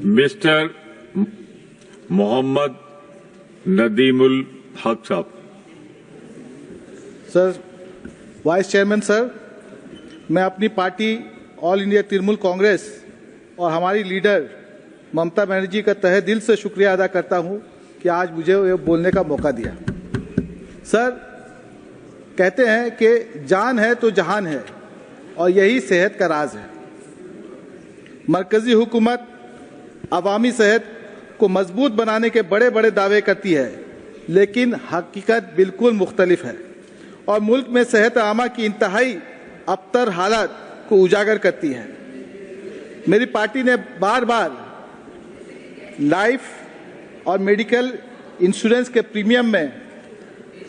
Mister Mohammad Nadimul हक साहब। Sir, vice chairman sir, मैं अपनी party all India Trinamool Congress और हमारी लीडर ममता बनर्जी का तहे दिल से शुक्रिया अदा करता हूं कि आज मुझे ये बोलने का मौका दिया। सर, कहते हैं कि जान है तो जहान है और यही सेहत का राज है। मरकजी हुकूमत अवामी सेहत को मजबूत बनाने के बड़े बड़े दावे करती है, लेकिन हकीकत बिल्कुल मुख्तलिफ है और मुल्क में सेहत आमा की इंतहाई अबतर हालत को उजागर करती है। मेरी पार्टी ने बार बार लाइफ और मेडिकल इंश्योरेंस के प्रीमियम में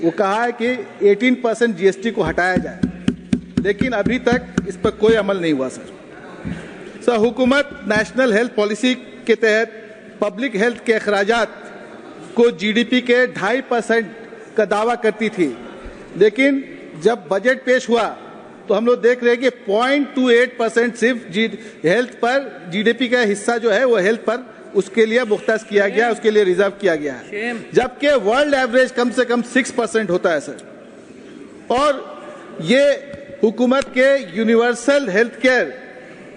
वो कहा है कि 18% जीएसटी को हटाया जाए, लेकिन अभी तक इस पर कोई अमल नहीं हुआ। सर, हुकूमत नेशनल हेल्थ पॉलिसी के तहत पब्लिक हेल्थ के अखराजात को जीडीपी के 2.5% का दावा करती थी, लेकिन जब बजट पेश हुआ तो हम लोग देख रहे हैं कि 0.28% सिर्फ हेल्थ पर जीडीपी का हिस्सा जो है वो हेल्थ पर उसके लिए मुख्तस किया गया, उसके लिए रिजर्व किया गया है, जबकि वर्ल्ड एवरेज कम से कम 6% होता है। सर, और ये हुकूमत के यूनिवर्सल हेल्थ केयर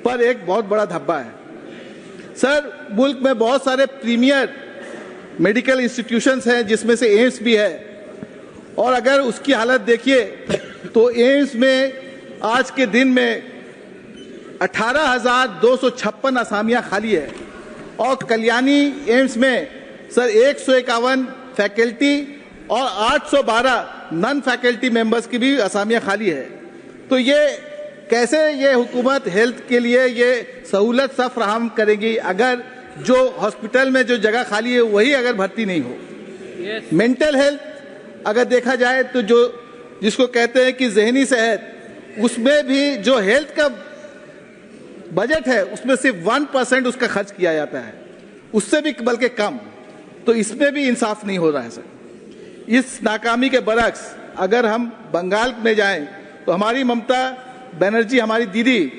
पर एक बहुत बड़ा धब्बा है। सर, मुल्क में बहुत सारे प्रीमियर मेडिकल इंस्टीट्यूशंस हैं, जिसमें से एम्स भी है, और अगर उसकी हालत देखिए तो एम्स में आज के दिन में 18,256 असामियां खाली है और कल्याणी एम्स में सर 151 फैकल्टी और 812 नॉन फैकल्टी मेंबर्स की भी असामियां खाली है। तो ये कैसे ये हुकूमत हेल्थ के लिए ये सहूलत सा फराहम करेगी अगर जो हॉस्पिटल में जो जगह खाली है वही अगर भर्ती नहीं हो। मेंटल हेल्थ अगर देखा जाए तो जो जिसको कहते हैं कि जहनी सेहत, उसमें भी जो हेल्थ का बजट है उसमें सिर्फ 1% उसका खर्च किया जाता है, उससे भी बल्कि कम। तो इसमें भी इंसाफ नहीं हो रहा है। सर, इस नाकामी के बरक्स अगर हम बंगाल में जाएं तो हमारी ममता बनर्जी, हमारी दीदी,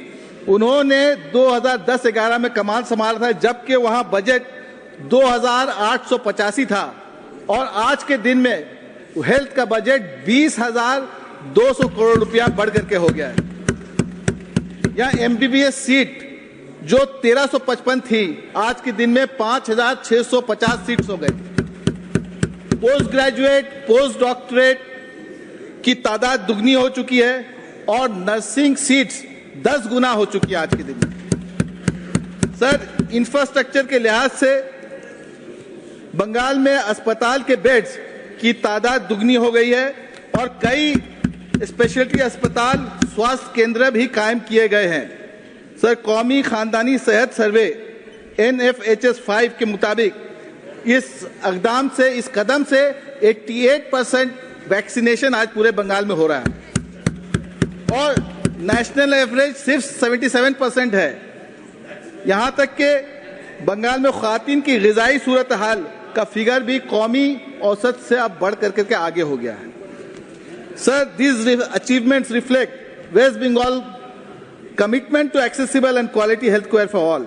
उन्होंने 2010-11 में कमान संभाला था, जबकि वहां बजट 2,885 था और आज के दिन में हेल्थ का बजट 20,200 करोड़ रुपया बढ़ करके हो गया है। यहाँ एमबीबीएस सीट जो 1355 थी, आज के दिन में 5,650 सीट्स हो गई। पोस्ट ग्रेजुएट, पोस्ट डॉक्टरेट की तादाद दुगनी हो चुकी है और नर्सिंग सीट्स 10 गुना हो चुकी है आज के दिन में। सर, इंफ्रास्ट्रक्चर के लिहाज से बंगाल में अस्पताल के बेड्स की तादाद दुगनी हो गई है और कई स्पेशलिटी अस्पताल, स्वास्थ्य केंद्र भी कायम किए गए हैं। सर, कौमी खानदानी सेहत सर्वे NFHS 5 के मुताबिक इस कदम से 88% वैक्सीनेशन आज पूरे बंगाल में हो रहा है और नेशनल एवरेज सिर्फ 77% है। यहां तक कि बंगाल में ख्वातीन की ग़िज़ाई सूरत हाल का फिगर भी कौमी औसत से अब बढ़ करके आगे हो गया है। Sir, these achievements reflect West Bengal commitment to accessible and quality health care for all.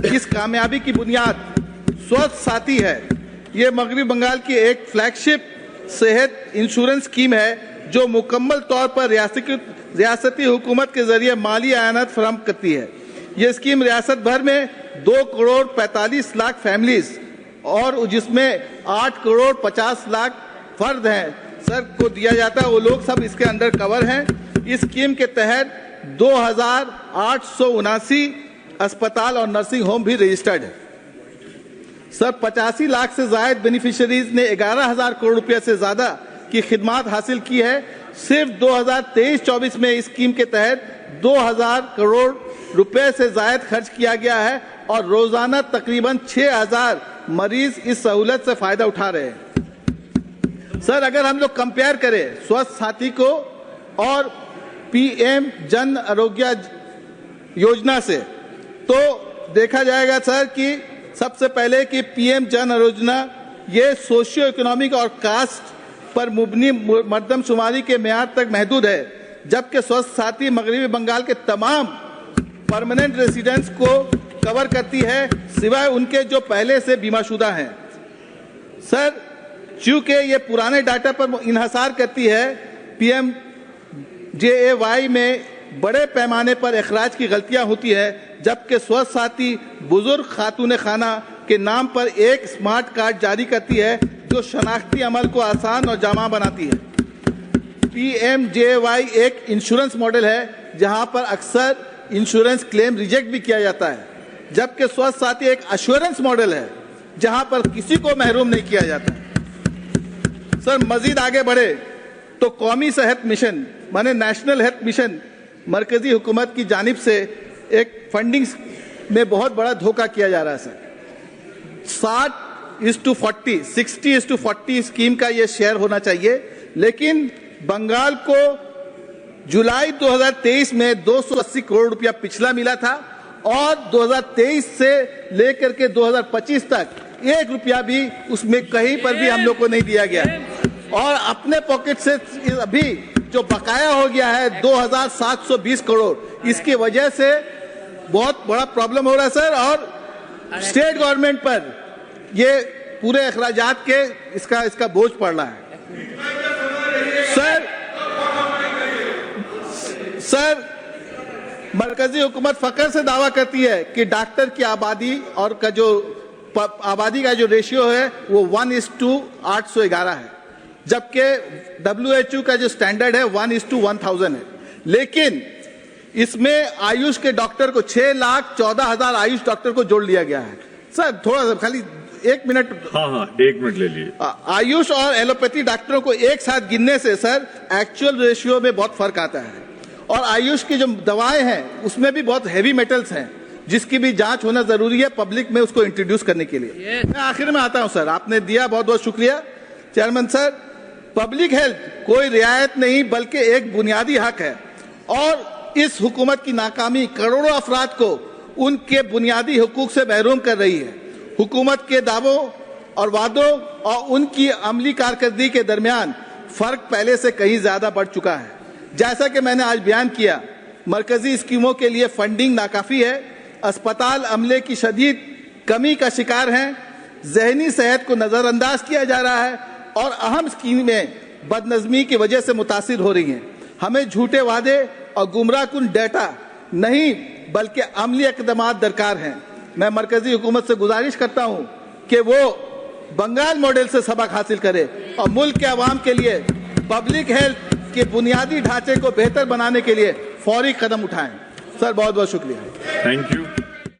इस कामयाबी की बुनियाद स्वास्थ्य साथी है। ये मगरबी बंगाल की एक फ्लैगशिप सेहत इंश्योरेंस स्कीम है जो मुकम्मल तौर पर रियासती हुकूमत के जरिए माली आयानत फराहम करती है। ये स्कीम रियासत भर में 2,45,00,000 फैमिलीज और जिसमें 8,50,00,000 फर्द हैं सर को दिया जाता है, वो लोग सब इसके अंडर कवर हैं। इस स्कीम के तहत 2,879 अस्पताल और नर्सिंग होम भी रजिस्टर्ड है। सर, 85 लाख से ज्यादा बेनिफिशियरीज ने 11,000 करोड़ रुपए से ज्यादा की खिदमात हासिल की है। सिर्फ 2023-24 में इस स्कीम के तहत 2,000 करोड़ रुपए से ज्यादा खर्च किया गया है और रोजाना तकरीबन 6,000 मरीज इस सहूलत से फायदा उठा रहे हैं। सर, अगर हम लोग कंपेयर करें स्वास्थ्य साथी को और पीएम जन आरोग्य योजना से तो देखा जाएगा सर कि सबसे पहले कि पीएम जन आरोग्य योजना ये सोशियो इकोनॉमिक और कास्ट पर मुबनी मर्दमशुमारी के मेयाद तक महदूद है, जबकि स्वास्थ्य साथी मगरबी बंगाल के तमाम परमानेंट रेसिडेंट्स को कवर करती है, सिवाय उनके जो पहले से बीमाशुदा हैं। सर, चूंकि ये पुराने डाटा पर इन्हसार करती है, PMJAY में बड़े पैमाने पर अखराज की गलतियां होती है, जबकि स्वास्थ्य साथी बुजुर्ग खातून खाना के नाम पर एक स्मार्ट कार्ड जारी करती है जो शनाख्ती अमल को आसान और जामा बनाती है। PMJAY एक इंश्योरेंस मॉडल है जहां पर अक्सर इंश्योरेंस क्लेम रिजेक्ट भी किया जाता है, जबकि स्वास्थ्य साथी एक एश्योरेंस मॉडल है जहां पर किसी को महरूम नहीं किया जाता। सर, मजीद आगे बढ़े तो कौमी सेहत मिशन माने नेशनल हेल्थ मिशन मरकजी हुकूमत की जानिब से एक फंडिंग में बहुत बड़ा धोखा किया जा रहा है। सर, 60:40 स्कीम का ये शेयर होना चाहिए, लेकिन बंगाल को जुलाई 2023 में 280 करोड़ रुपया पिछला मिला था और 2023 से लेकर के 2025 तक 1 रुपया भी उसमें कहीं पर भी हम लोग को नहीं दिया गया, और अपने पॉकेट से अभी जो बकाया हो गया है 2720 करोड़, इसकी वजह से बहुत बड़ा प्रॉब्लम हो रहा है सर। और स्टेट गवर्नमेंट पर ये पूरे अखराजात के इसका बोझ पड़ रहा है। सर, मरकजी हुकूमत फकर से दावा करती है कि डॉक्टर की आबादी और आबादी का जो रेशियो है वो 1:811 है, जबकि WHO का जो स्टैंडर्ड है 1:1000 है। लेकिन इसमें आयुष के डॉक्टर को 6,14,000 आयुष डॉक्टर को जोड़ लिया गया है। सर, थोड़ा सा खाली 1 मिनट। हाँ, 1 मिनट ले लिए। आयुष और एलोपैथी डॉक्टरों को एक साथ गिनने से सर एक्चुअल रेशियो में बहुत फर्क आता है, और आयुष की जो दवाएं हैं उसमें भी बहुत हैवी मेटल्स हैं, जिसकी भी जांच होना जरूरी है पब्लिक में उसको इंट्रोड्यूस करने के लिए। मैं आखिर में आता हूं सर, आपने दिया, बहुत बहुत शुक्रिया चेयरमैन सर। पब्लिक हेल्थ कोई रियायत नहीं बल्कि एक बुनियादी हक है, और इस हुकूमत की नाकामी करोड़ों अफराद को उनके बुनियादी हुकूक से महरूम कर रही है। हुकूमत के दावों और वादों और उनकी अमली कारकर्दगी के दरमियान फर्क पहले से कहीं ज्यादा बढ़ चुका है। जैसा कि मैंने आज बयान किया, मरकजी स्कीमों के लिए फंडिंग नाकाफी है, अस्पताल अमले की शदीद कमी का शिकार हैं, जहनी सेहत को नजरअंदाज किया जा रहा है, और अहम स्कीमें बदनज़मी की वजह से मुतासिर हो रही हैं। हमें झूठे वादे और गुमराहकुन डेटा नहीं बल्कि अमली इक़दामात दरकार हैं। मैं मरकजी हुकूमत से गुजारिश करता हूं कि वो बंगाल मॉडल से सबक हासिल करे और मुल्क के अवाम के लिए पब्लिक हेल्थ के बुनियादी ढांचे को बेहतर बनाने के लिए फौरी कदम उठाएं। सर, बहुत बहुत शुक्रिया। Thank you.